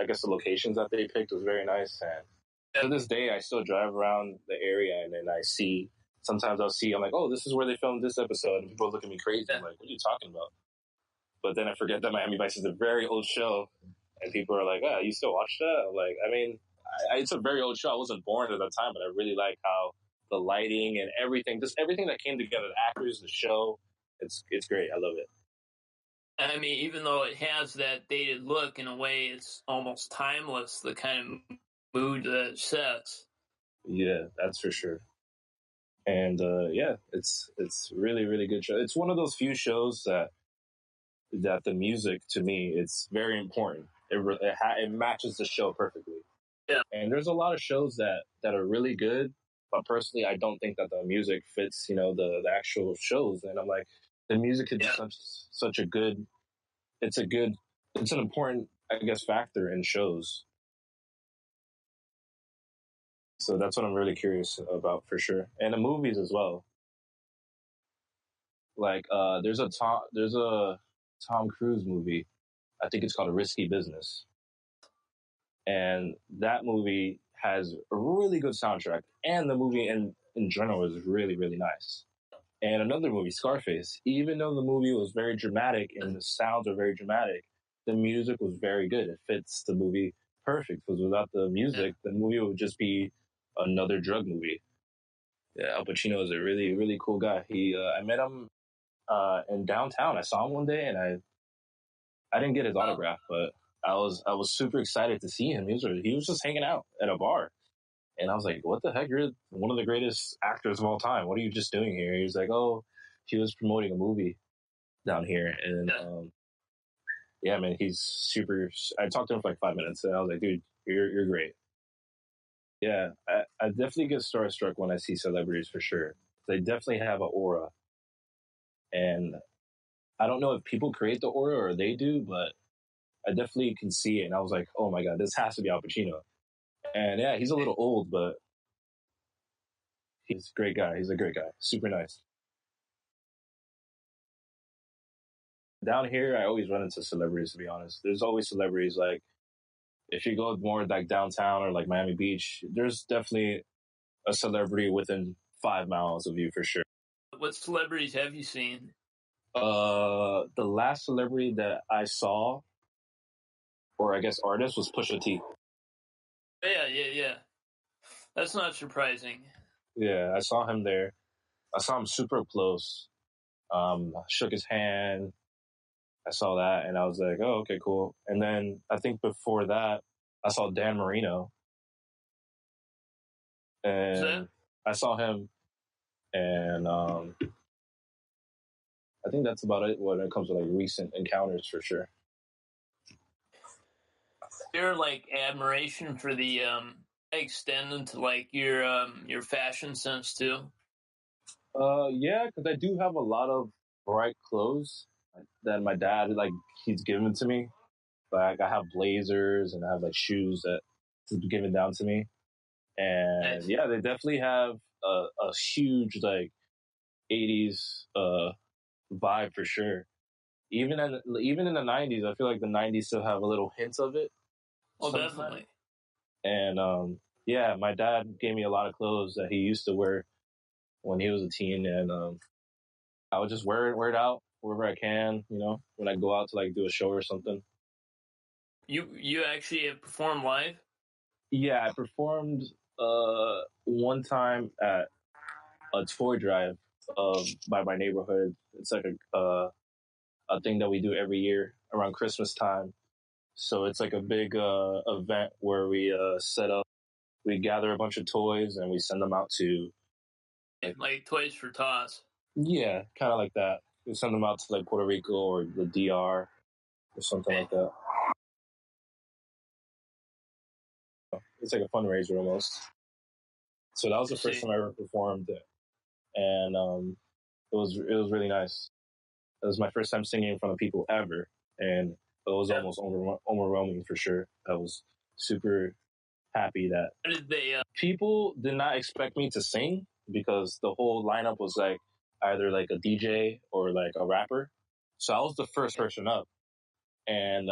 I guess the locations that they picked was very nice. And to this day, I still drive around the area, and then sometimes I'll see, I'm like, oh, this is where they filmed this episode, and people look at me crazy. I'm like, what are you talking about? But then I forget that Miami Vice is a very old show, and people are like, you still watch that? I'm like, I mean, it's a very old show. I wasn't born at that time, but I really like how the lighting and everything, just everything that came together, the actors, the show, it's great. I love it. I mean, even though it has that dated look, in a way, it's almost timeless, the kind of mood that it sets. Yeah, that's for sure. And yeah, it's really, really good show. It's one of those few shows that the music, to me, it's very important. It matches the show perfectly. Yeah. And there's a lot of shows that are really good, but personally, I don't think that the music fits, the actual shows. And I'm like, the music could be such a good. It's an important, I guess, factor in shows. So that's what I'm really curious about for sure, and the movies as well. Like, there's a Tom Cruise movie. I think it's called A Risky Business, and that movie has a really good soundtrack, and the movie in general is really, really nice. And another movie, Scarface, even though the movie was very dramatic and the sounds are very dramatic, the music was very good. It fits the movie perfect, because without the music, the movie would just be another drug movie. Yeah, Al Pacino is a really, really cool guy. I met him in downtown. I saw him one day, and I didn't get his autograph, but I was super excited to see him. He was just hanging out at a bar, And I was like, what the heck? You're one of the greatest actors of all time. What are you just doing here? He's like, oh, he was promoting a movie down here. And yeah, man, he's super. I talked to him for like 5 minutes, and I was like, dude, you're great. Yeah, I definitely get starstruck when I see celebrities for sure. They definitely have an aura. And I don't know if people create the aura or they do, but I definitely can see it. And I was like, oh my God, this has to be Al Pacino. And yeah, he's a little old, but he's a great guy. He's a great guy. Super nice. Down here, I always run into celebrities, to be honest. There's always celebrities. Like, if you go more like downtown or like Miami Beach, there's definitely a celebrity within 5 miles of you for sure. What celebrities have you seen? The last celebrity that I saw, or I guess artist, was Pusha T. Yeah. That's not surprising. Yeah, I saw him there. I saw him super close. Shook his hand. I saw that and I was like, oh, okay, cool. And then I think before that, I saw Dan Marino. And I saw him, and I think that's about it when it comes to like recent encounters for sure. Your like admiration for the extend into like your fashion sense too. Yeah, because I do have a lot of bright clothes that my dad he's given to me. Like I have blazers and I have like shoes that he's given down to me, and yeah, they definitely have a huge like '80s vibe for sure. Even in the '90s, I feel like the '90s still have a little hint of it. Oh, definitely. And yeah, my dad gave me a lot of clothes that he used to wear when he was a teen, and I would just wear it out wherever I can. You know, when I go out to like do a show or something. You actually have performed live? Yeah, I performed one time at a toy drive by my neighborhood. It's like a thing that we do every year around Christmas time. So it's like a big event where we set up, we gather a bunch of toys and we send them out to like Toys for Tots. Yeah, kind of like that. We send them out to like Puerto Rico or the DR or something like that. It's like a fundraiser almost. So that was the first time I ever performed it, and it was really nice. It was my first time singing in front of people ever, and it was almost overwhelming for sure. I was super happy that people did not expect me to sing because the whole lineup was like either like a DJ or like a rapper. So I was the first person up, and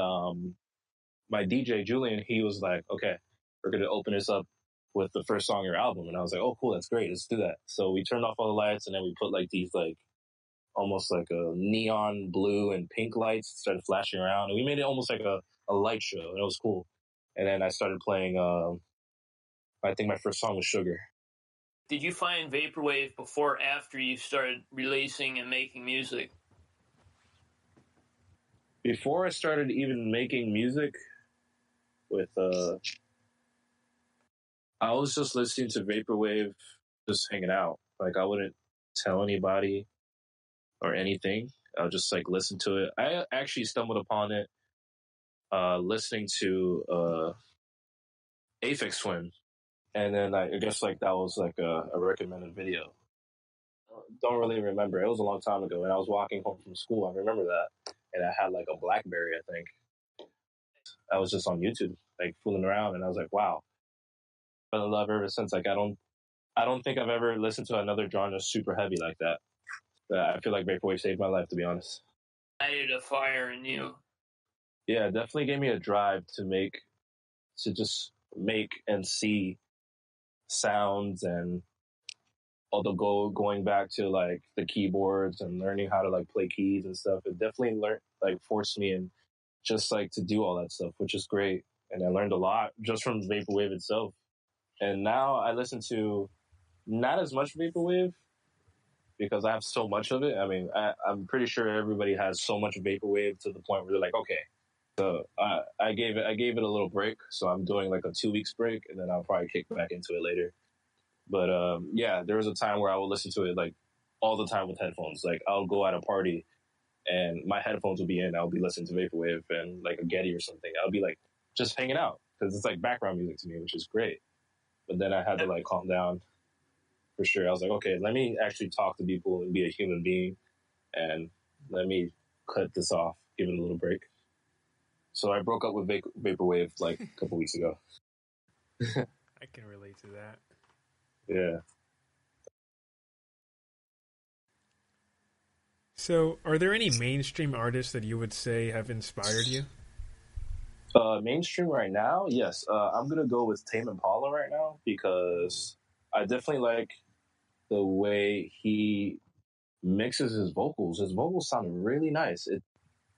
my DJ Julian, he was like, "Okay, we're gonna open this up with the first song of your album," and I was like, "Oh, cool, that's great, let's do that." So we turned off all the lights, and then we put like these like almost like a neon blue and pink lights started flashing around, and we made it almost like a light show, and it was cool. And then I started playing. I think my first song was Sugar. Did you find vaporwave before or after you started releasing and making music? Before I started even making music with I was just listening to vaporwave, just hanging out. Like I wouldn't tell anybody or anything. I'll just like listen to it. I actually stumbled upon it listening to Aphex Twin. And then I guess like that was like a recommended video. Don't really remember. It was a long time ago, and I was walking home from school. I remember that, and I had like a BlackBerry. I think I was just on YouTube, like fooling around, and I was like, "Wow!" Fell in love ever since. Like I don't think I've ever listened to another genre super heavy like that. But I feel like vaporwave saved my life, to be honest. Lighted a fire in you. Yeah, it definitely gave me a drive to just make and see sounds, and although going back to like the keyboards and learning how to like play keys and stuff, it definitely forced me and just like to do all that stuff, which is great. And I learned a lot just from vaporwave itself. And now I listen to not as much vaporwave because I have so much of it. I mean, I'm pretty sure everybody has so much vaporwave to the point where they're like, okay, So I gave it a little break. So I'm doing like a 2 weeks break, and then I'll probably kick back into it later. But yeah, there was a time where I would listen to it like all the time with headphones. Like I'll go at a party and my headphones will be in. I'll be listening to vaporwave and like a Getty or something. I'll be like just hanging out because it's like background music to me, which is great. But then I had to like calm down for sure. I was like, okay, let me actually talk to people and be a human being, and let me cut this off, give it a little break. So I broke up with vaporwave like a couple weeks ago. I can relate to that. Yeah. So, are there any mainstream artists that you would say have inspired you? Mainstream right now, yes. I'm gonna go with Tame Impala right now because I definitely like the way he mixes his vocals. His vocals sound really nice.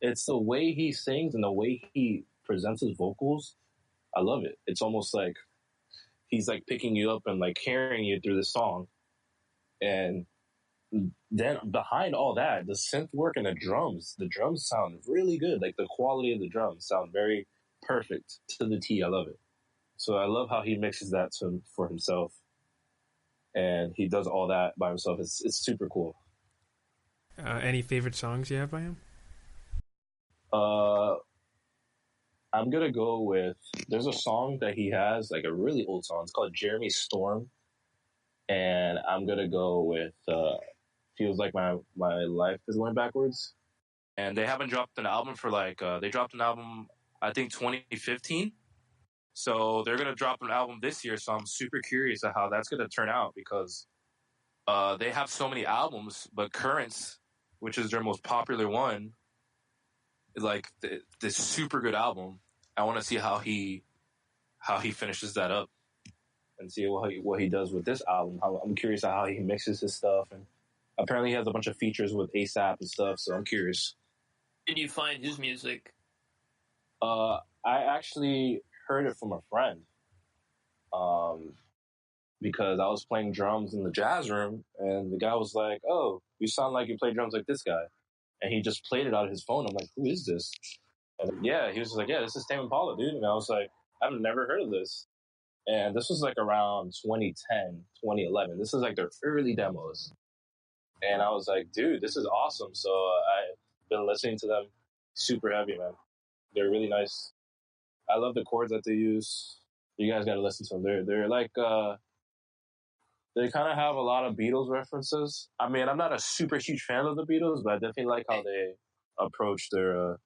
It's the way he sings and the way he presents his vocals. I love it. It's almost like he's like picking you up and like carrying you through the song. And then behind all that, the synth work and the drums sound really good. Like the quality of the drums sound very perfect to the T. I love it. So I love how he mixes that for himself, and he does all that by himself. It's super cool. Any favorite songs you have by him? Uh, I'm gonna go with. There's a song that he has, like a really old song. It's called Jeremy Storm, and I'm gonna go with "Feels Like My Life Is Going Backwards." And they haven't dropped an album for like they dropped an album I think 2015. So they're gonna drop an album this year. So I'm super curious at how that's gonna turn out because they have so many albums, but Currents, which is their most popular one, is like this super good album. I want to see how he finishes that up and see what he does with this album. I'm curious at how he mixes his stuff, and apparently he has a bunch of features with ASAP and stuff. So I'm curious. Did you find his music? I actually heard it from a friend. Because I was playing drums in the jazz room, and the guy was like, "Oh, you sound like you play drums like this guy," and he just played it out of his phone. I'm like, "Who is this?" And yeah, he was like, "Yeah, this is Tame Impala, dude." And I was like, "I've never heard of this." And this was like around 2010, 2011. This is like their early demos, and I was like, "Dude, this is awesome." So I've been listening to them super heavy, man. They're really nice. I love the chords that they use. You guys got to listen to them. They're like they kind of have a lot of Beatles references. I mean, I'm not a super huge fan of the Beatles, but I definitely like how they approach their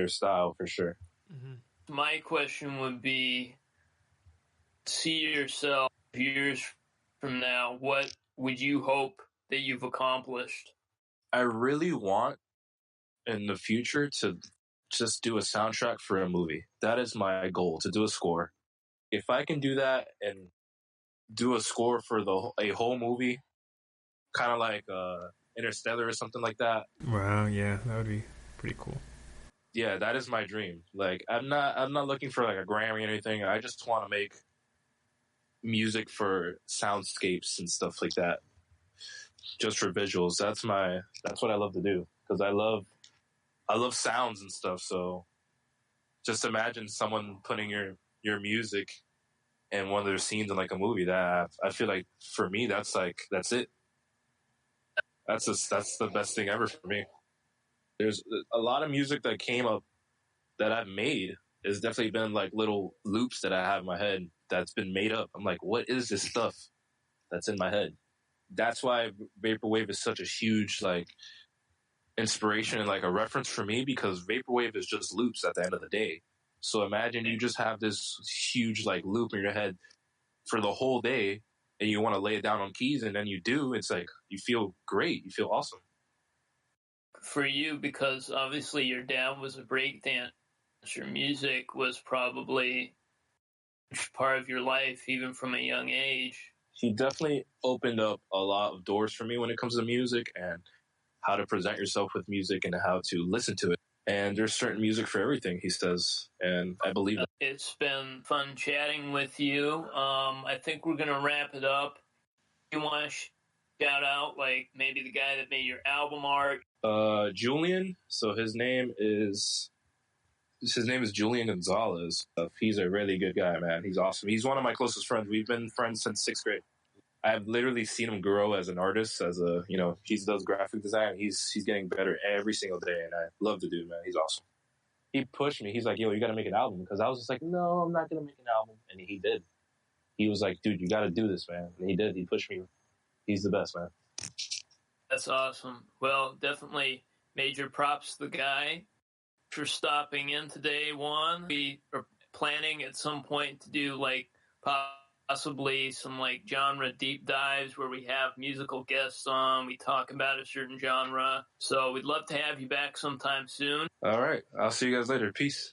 style for sure. Mm-hmm. My question would be: see yourself years from now. What would you hope that you've accomplished? I really want in the future to just do a soundtrack for a movie. That is my goal, to do a score. If I can do that and do a score for a whole movie, kind of like Interstellar or something like that. Wow, yeah, that would be pretty cool. Yeah, that is my dream. Like I'm not looking for like a Grammy or anything. I just want to make music for soundscapes and stuff like that. Just for visuals. That's what I love to do because I love sounds and stuff. So just imagine someone putting your music in one of their scenes in like a movie. That I feel like for me that's it. That's the best thing ever for me. There's a lot of music that came up that I've made. It's definitely been like little loops that I have in my head that's been made up. I'm like, what is this stuff that's in my head? That's why vaporwave is such a huge like inspiration and like a reference for me because vaporwave is just loops at the end of the day. So imagine you just have this huge like loop in your head for the whole day and you want to lay it down on keys and then you do. It's like you feel great. You feel awesome. For you, because obviously your dad was a breakdancer, music was probably part of your life even from a young age. He definitely opened up a lot of doors for me when it comes to music and how to present yourself with music and how to listen to it. And there's certain music for everything, he says, and I believe that. It's been fun chatting with you. I think we're going to wrap it up. You want to shout out, like, maybe the guy that made your album art? Julian, so his name is his name is Julian Gonzalez. He's a really good guy, man. He's awesome. He's one of my closest friends. We've been friends since 6th grade. I've literally seen him grow as an artist, as a, you know, he does graphic design. He's getting better every single day, and I love the dude, man. He's awesome. He pushed me. He's like, yo, you got to make an album. Because I was just like, no, I'm not going to make an album. And he did. He was like, dude, you got to do this, man. And he did. He pushed me. He's the best, man. That's awesome. Well, definitely major props to the guy for stopping in today, Juan. We are planning at some point to do like possibly some like genre deep dives where we have musical guests on. We talk about a certain genre. So we'd love to have you back sometime soon. All right. I'll see you guys later. Peace.